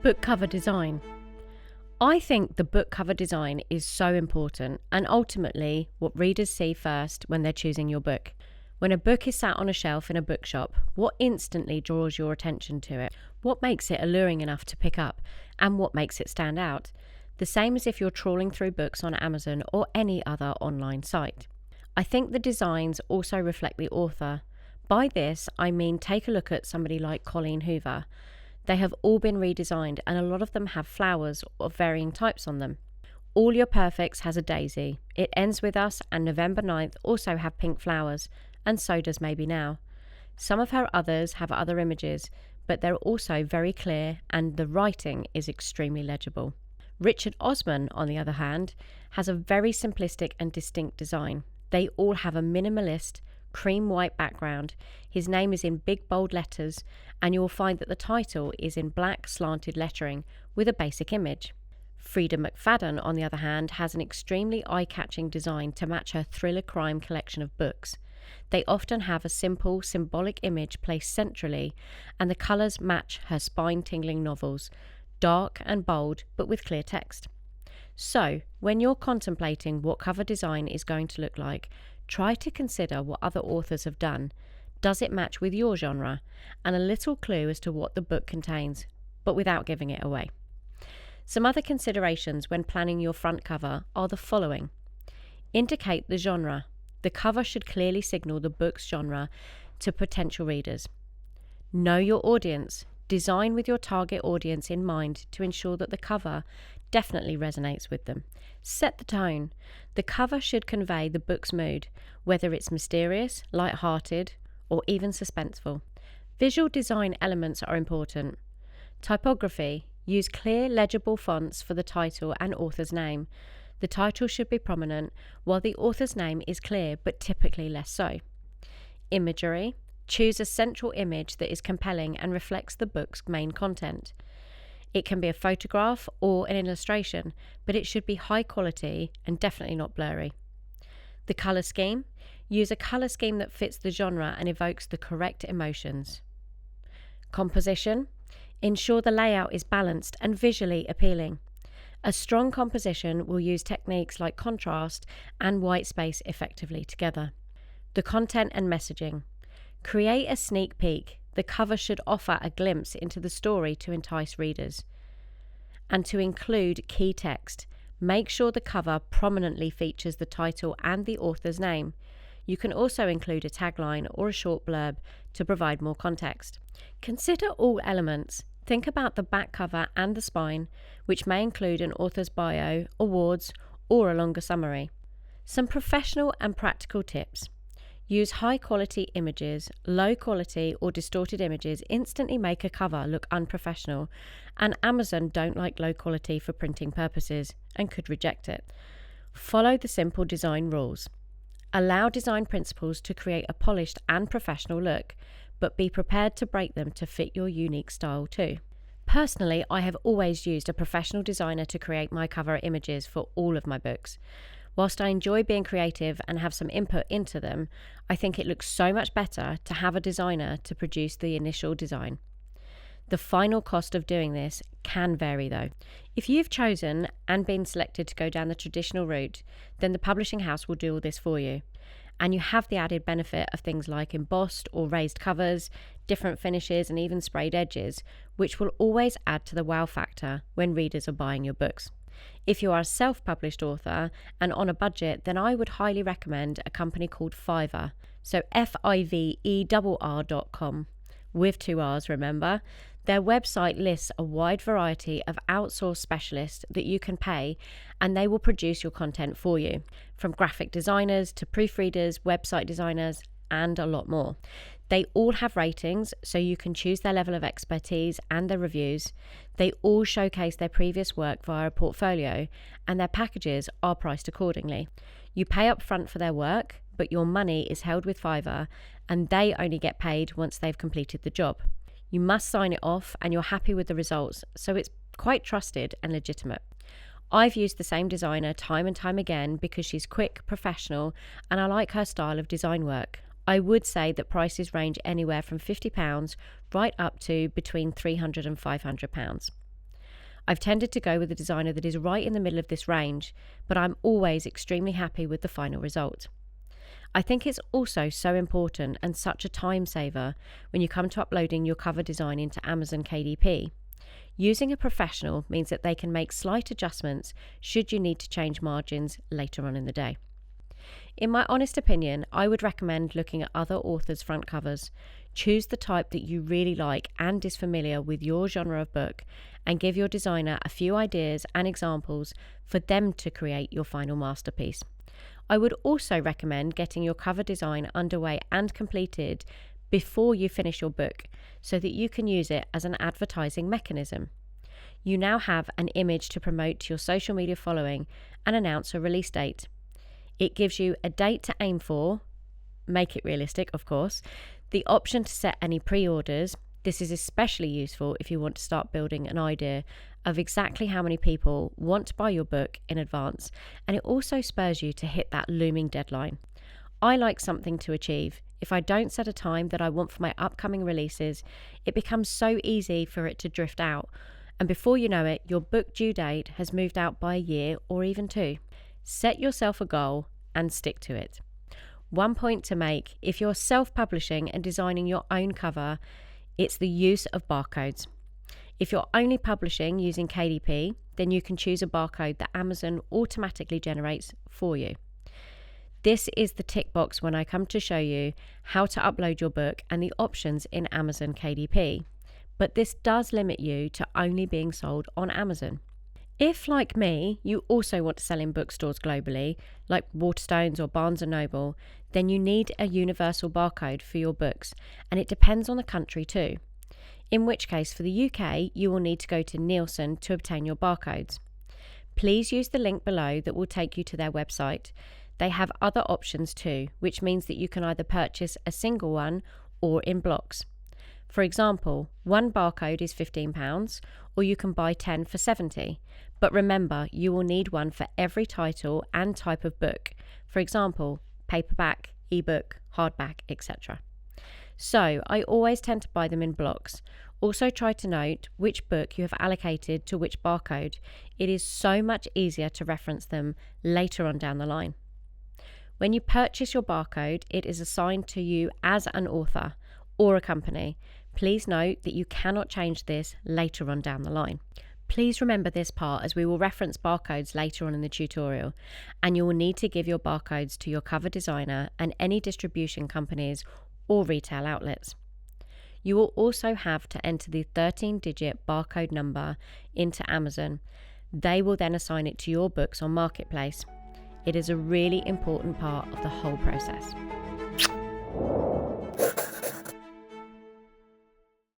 Book cover design. I think the book cover design is so important and ultimately what readers see first when they're choosing your book. When a book is sat on a shelf in a bookshop, what instantly draws your attention to it? What makes it alluring enough to pick up? And what makes it stand out? The same as if you're trawling through books on Amazon or any other online site. I think the designs also reflect the author. By this, I mean take a look at somebody like Colleen Hoover. They have all been redesigned and a lot of them have flowers of varying types on them. All Your Perfects has a daisy. It Ends With Us and November 9th also have pink flowers, and so does Maybe Now. Some of her others have other images, but they're also very clear and the writing is extremely legible. Richard Osman, on the other hand, has a very simplistic and distinct design. They all have a minimalist, cream white background. His name is in big bold letters, and you will find that the title is in black slanted lettering with a basic image. Frida McFadden, on the other hand, has an extremely eye-catching design to match her thriller crime collection of books. They often have a simple, symbolic image placed centrally, and the colours match her spine-tingling novels, dark and bold, but with clear text. So, when you're contemplating what cover design is going to look like, try to consider what other authors have done. Does it match with your genre? And a little clue as to what the book contains, but without giving it away. Some other considerations when planning your front cover are the following. Indicate the genre. The cover should clearly signal the book's genre to potential readers. Know your audience. Design with your target audience in mind to ensure that the cover definitely resonates with them. Set the tone. The cover should convey the book's mood, whether it's mysterious, light-hearted, or even suspenseful. Visual design elements are important. Typography. Use clear, legible fonts for the title and author's name. The title should be prominent, while the author's name is clear, but typically less so. Imagery. Choose a central image that is compelling and reflects the book's main content. It can be a photograph or an illustration, but it should be high quality and definitely not blurry. The colour scheme. Use a colour scheme that fits the genre and evokes the correct emotions. Composition. Ensure the layout is balanced and visually appealing. A strong composition will use techniques like contrast and white space effectively together. The content and messaging. Create a sneak peek. The cover should offer a glimpse into the story to entice readers. And to include key text. Make sure the cover prominently features the title and the author's name. You can also include a tagline or a short blurb to provide more context. Consider all elements. Think about the back cover and the spine, which may include an author's bio, awards, or a longer summary. Some professional and practical tips. Use high-quality images. Low-quality or distorted images instantly make a cover look unprofessional, and Amazon don't like low quality for printing purposes and could reject it. Follow the simple design rules. Allow design principles to create a polished and professional look, but be prepared to break them to fit your unique style too. Personally, I have always used a professional designer to create my cover images for all of my books. Whilst I enjoy being creative and have some input into them, I think it looks so much better to have a designer to produce the initial design. The final cost of doing this can vary though. If you've chosen and been selected to go down the traditional route, then the publishing house will do all this for you. And you have the added benefit of things like embossed or raised covers, different finishes and even sprayed edges, which will always add to the wow factor when readers are buying your books. If you are a self-published author and on a budget, then I would highly recommend a company called Fiverr, so fiverr.com, with 2 R's, remember. Their website lists a wide variety of outsourced specialists that you can pay, and they will produce your content for you, from graphic designers to proofreaders, website designers, and a lot more. They all have ratings, so you can choose their level of expertise and their reviews. They all showcase their previous work via a portfolio, and their packages are priced accordingly. You pay up front for their work, but your money is held with Fiverr, and they only get paid once they've completed the job. You must sign it off, and you're happy with the results, so it's quite trusted and legitimate. I've used the same designer time and time again because she's quick, professional, and I like her style of design work. I would say that prices range anywhere from £50 right up to between £300 and £500. I've tended to go with a designer that is right in the middle of this range, but I'm always extremely happy with the final result. I think it's also so important and such a time saver when you come to uploading your cover design into Amazon KDP. Using a professional means that they can make slight adjustments should you need to change margins later on in the day. In my honest opinion, I would recommend looking at other authors' front covers. Choose the type that you really like and is familiar with your genre of book, and give your designer a few ideas and examples for them to create your final masterpiece. I would also recommend getting your cover design underway and completed before you finish your book so that you can use it as an advertising mechanism. You now have an image to promote to your social media following and announce a release date. It gives you a date to aim for, make it realistic of course, the option to set any pre-orders. This is especially useful if you want to start building an idea of exactly how many people want to buy your book in advance, and it also spurs you to hit that looming deadline. I like something to achieve. If I don't set a time that I want for my upcoming releases, it becomes so easy for it to drift out, and before you know it, your book due date has moved out by a year or even 2. Set yourself a goal and stick to it. One point to make: if you're self-publishing and designing your own cover, it's the use of barcodes. If you're only publishing using KDP, then you can choose a barcode that Amazon automatically generates for you. This is the tick box when I come to show you how to upload your book and the options in Amazon KDP. But this does limit you to only being sold on Amazon. If, like me, you also want to sell in bookstores globally, like Waterstones or Barnes & Noble, then you need a universal barcode for your books, and it depends on the country too. In which case, for the UK, you will need to go to Nielsen to obtain your barcodes. Please use the link below that will take you to their website. They have other options too, which means that you can either purchase a single one or in blocks. For example, one barcode is £15, or you can buy 10 for £70. But remember, you will need one for every title and type of book. For example, paperback, ebook, hardback, etc. So I always tend to buy them in blocks. Also try to note which book you have allocated to which barcode. It is so much easier to reference them later on down the line. When you purchase your barcode, it is assigned to you as an author or a company. Please note that you cannot change this later on down the line. Please remember this part, as we will reference barcodes later on in the tutorial, and you will need to give your barcodes to your cover designer and any distribution companies or retail outlets. You will also have to enter the 13-digit barcode number into Amazon. They will then assign it to your books on Marketplace. It is a really important part of the whole process.